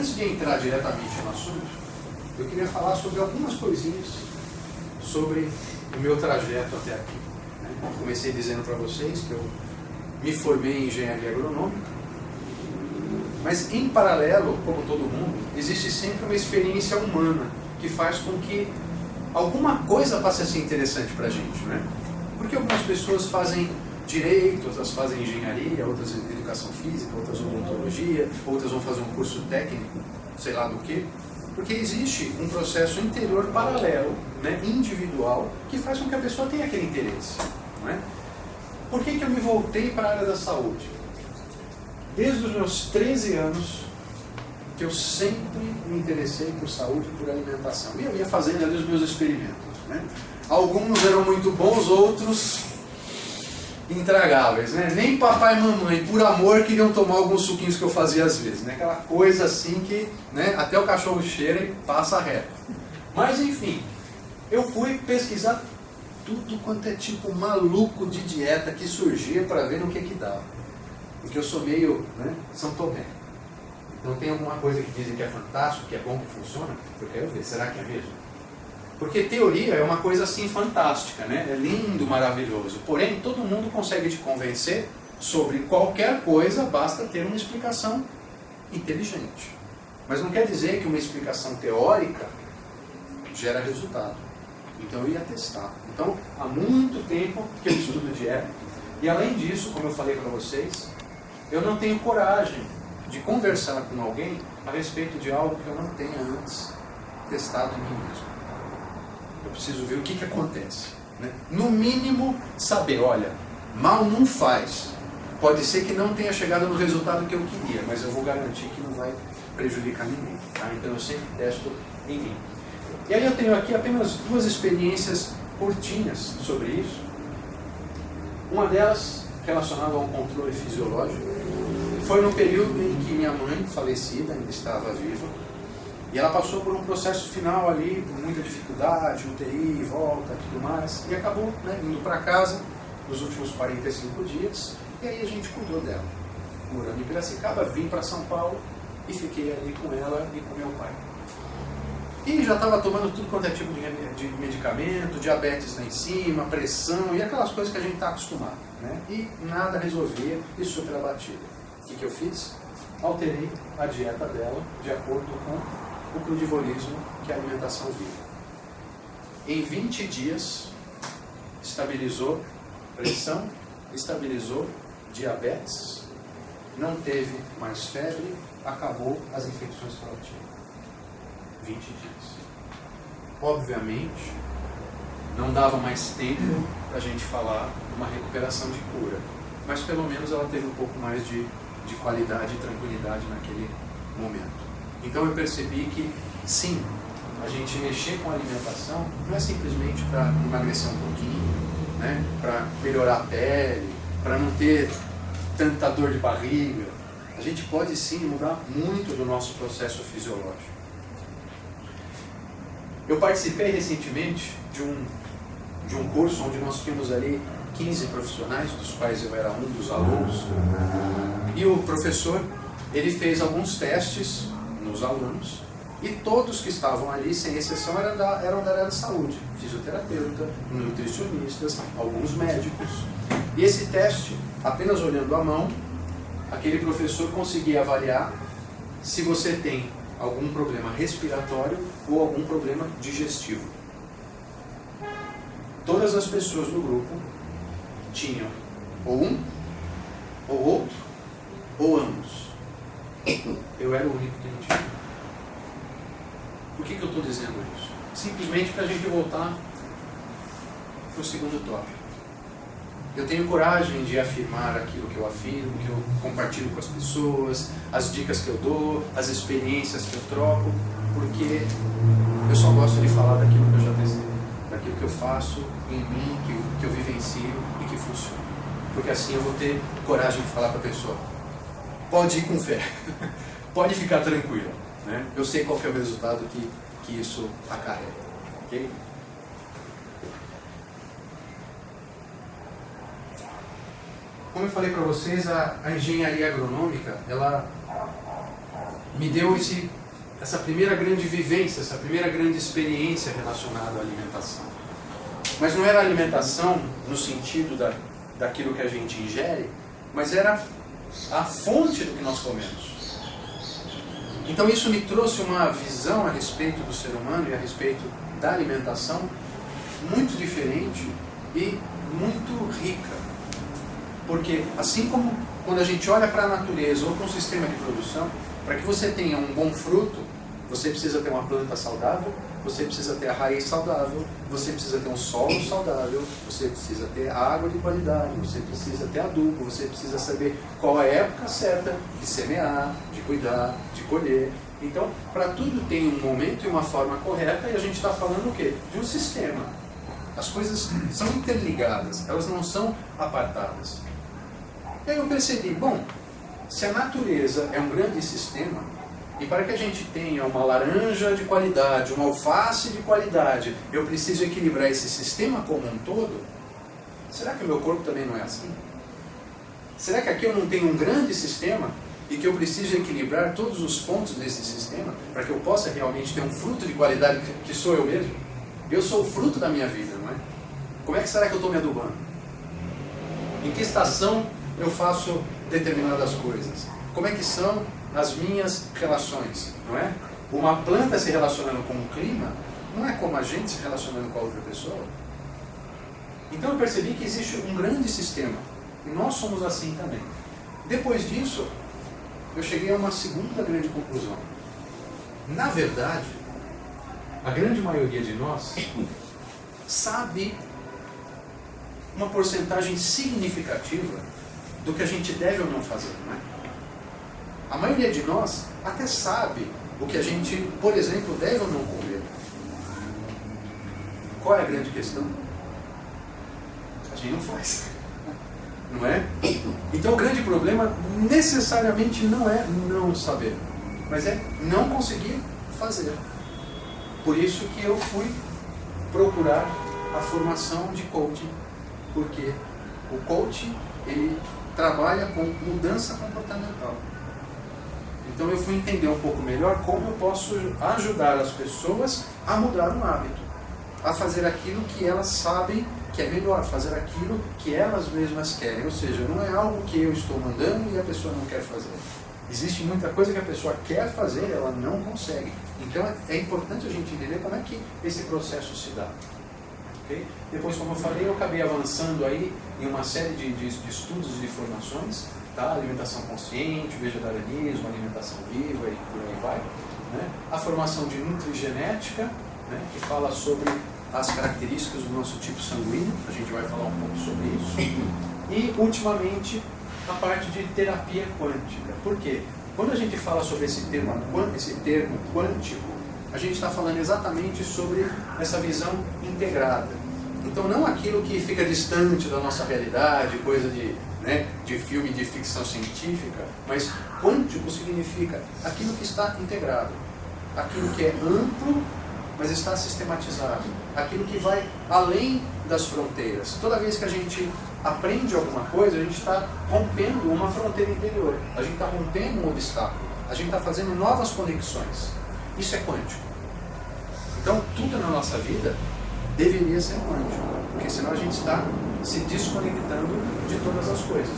antes de entrar diretamente no assunto, eu queria falar sobre algumas coisinhas sobre o meu trajeto até aqui. Né? Comecei dizendo para vocês que eu me formei em engenharia agronômica, mas em paralelo, como todo mundo, existe sempre uma experiência humana que faz com que alguma coisa passe a ser interessante para a gente. Né? Porque algumas pessoas fazem direito, outras fazem engenharia, outras educação física, outras odontologia, outras vão fazer um curso técnico, sei lá do que. Porque existe um processo interior paralelo, né, individual, que faz com que a pessoa tenha aquele interesse. Não é? Por que eu me voltei para a área da saúde? Desde os meus 13 anos, que eu sempre me interessei por saúde e por alimentação. E eu ia fazendo ali os meus experimentos. Né? Alguns eram muito bons, outros intragáveis. Né? Nem papai e mamãe, por amor, queriam tomar alguns suquinhos que eu fazia às vezes. Né? Aquela coisa assim que, né, até o cachorro cheira e passa reto. Mas enfim, eu fui pesquisar tudo quanto é tipo maluco de dieta que surgia para ver no que dava. Porque eu sou meio, né, São Tomé. Então tem alguma coisa que dizem que é fantástico, que é bom, que funciona, eu quero ver, será que é mesmo? Porque teoria é uma coisa assim fantástica, né? É lindo, maravilhoso. Porém, todo mundo consegue te convencer sobre qualquer coisa, basta ter uma explicação inteligente. Mas não quer dizer que uma explicação teórica gera resultado. Então eu ia testar. Então, há muito tempo que eu estudo dieta. E além disso, como eu falei para vocês, eu não tenho coragem de conversar com alguém a respeito de algo que eu não tenha antes testado em mim mesmo. Eu preciso ver o que acontece. Né? No mínimo, saber, olha, mal não faz. Pode ser que não tenha chegado no resultado que eu queria, mas eu vou garantir que não vai prejudicar ninguém. Tá? Então eu sempre testo em mim. E aí eu tenho aqui apenas duas experiências curtinhas sobre isso. Uma delas, relacionada a um controle fisiológico, foi no período em que minha mãe, falecida, ainda estava viva, e ela passou por um processo final ali, com muita dificuldade, UTI, volta, tudo mais, e acabou, né, indo para casa nos últimos 45 dias, e aí a gente cuidou dela. Morando em Piracicaba, vim para São Paulo e fiquei ali com ela e com meu pai. E já estava tomando tudo quanto é tipo de medicamento, diabetes lá em cima, pressão e aquelas coisas que a gente está acostumado. Né? E nada resolvia e super abatida. O que eu fiz? Alterei a dieta dela de acordo com o crudivorismo, que é a alimentação viva. Em 20 dias, estabilizou pressão, estabilizou diabetes, não teve mais febre, acabou as infecções que ela tinha. 20 dias. Obviamente, não dava mais tempo para a gente falar de uma recuperação de cura, mas pelo menos ela teve um pouco mais de qualidade e tranquilidade naquele momento. Então eu percebi que, sim, a gente mexer com a alimentação não é simplesmente para emagrecer um pouquinho, né? Para melhorar a pele, para não ter tanta dor de barriga. A gente pode sim mudar muito do nosso processo fisiológico. Eu participei recentemente de um curso onde nós tínhamos ali 15 profissionais, dos quais eu era um dos alunos, e o professor, ele fez alguns testes nos alunos, e todos que estavam ali, sem exceção, eram da área de saúde, fisioterapeuta, nutricionistas, alguns médicos. E esse teste, apenas olhando a mão, aquele professor conseguia avaliar se você tem algum problema respiratório ou algum problema digestivo. Todas as pessoas do grupo tinham ou um, ou outro, ou ambos. Eu era o único que não tinha. Por que eu estou dizendo isso? Simplesmente para a gente voltar para o segundo tópico. Eu tenho coragem de afirmar aquilo que eu afirmo, que eu compartilho com as pessoas, as dicas que eu dou, as experiências que eu troco, porque eu só gosto de falar daquilo que eu já testei, daquilo que eu faço em mim, que eu vivencio e que funciona. Porque assim eu vou ter coragem de falar para a pessoa, pode ir com fé, pode ficar tranquila, né? Eu sei qual que é o resultado que isso acarreta, ok? Como eu falei para vocês, a engenharia agronômica, ela me deu essa primeira grande vivência, essa primeira grande experiência relacionada à alimentação. Mas não era alimentação no sentido daquilo que a gente ingere, mas era a fonte do que nós comemos. Então isso me trouxe uma visão a respeito do ser humano e a respeito da alimentação muito diferente e muito rica. Porque assim como quando a gente olha para a natureza ou para um sistema de produção, para que você tenha um bom fruto, você precisa ter uma planta saudável, você precisa ter a raiz saudável, você precisa ter um solo saudável, você precisa ter água de qualidade, você precisa ter adubo, você precisa saber qual é a época certa de semear, de cuidar, de colher. Então, para tudo tem um momento e uma forma correta, e a gente está falando o quê? De um sistema. As coisas são interligadas, elas não são apartadas. E aí eu percebi, bom, se a natureza é um grande sistema, e para que a gente tenha uma laranja de qualidade, uma alface de qualidade, eu preciso equilibrar esse sistema como um todo, será que o meu corpo também não é assim? Será que aqui eu não tenho um grande sistema e que eu preciso equilibrar todos os pontos desse sistema para que eu possa realmente ter um fruto de qualidade que sou eu mesmo? Eu sou o fruto da minha vida, não é? Como é que será que eu estou me adubando? Em que estação eu faço determinadas coisas? Como é que são as minhas relações, não é? Uma planta se relacionando com o clima não é como a gente se relacionando com a outra pessoa. Então eu percebi que existe um grande sistema e nós somos assim também. Depois disso, eu cheguei a uma segunda grande conclusão. Na verdade, a grande maioria de nós sabe uma porcentagem significativa do que a gente deve ou não fazer, não é? A maioria de nós até sabe o que a gente, por exemplo, deve ou não comer. Qual é a grande questão? A gente não faz. Não é? Então o grande problema necessariamente não é não saber, mas é não conseguir fazer. Por isso que eu fui procurar a formação de coaching, porque o coaching ele trabalha com mudança comportamental. Então eu fui entender um pouco melhor como eu posso ajudar as pessoas a mudar um hábito, a fazer aquilo que elas sabem que é melhor, fazer aquilo que elas mesmas querem. Ou seja, não é algo que eu estou mandando e a pessoa não quer fazer. Existe muita coisa que a pessoa quer fazer, ela não consegue. Então é importante a gente entender como é que esse processo se dá. Okay? Depois, como eu falei, eu acabei avançando aí em uma série de estudos e de formações, tá? Alimentação consciente, vegetarianismo, alimentação viva e por aí vai. Né? A formação de nutrigenética, né? Que fala sobre as características do nosso tipo sanguíneo, a gente vai falar um pouco sobre isso. E, ultimamente, a parte de terapia quântica. Por quê? Quando a gente fala sobre esse termo quântico, a gente está falando exatamente sobre essa visão integrada. Então, não aquilo que fica distante da nossa realidade, coisa de filme de ficção científica, mas quântico significa aquilo que está integrado, aquilo que é amplo, mas está sistematizado, aquilo que vai além das fronteiras. Toda vez que a gente aprende alguma coisa, a gente está rompendo uma fronteira interior, a gente está rompendo um obstáculo, a gente está fazendo novas conexões. Isso é quântico. Então, tudo na nossa vida deveria ser quântico, porque senão a gente está se desconectando de todas as coisas.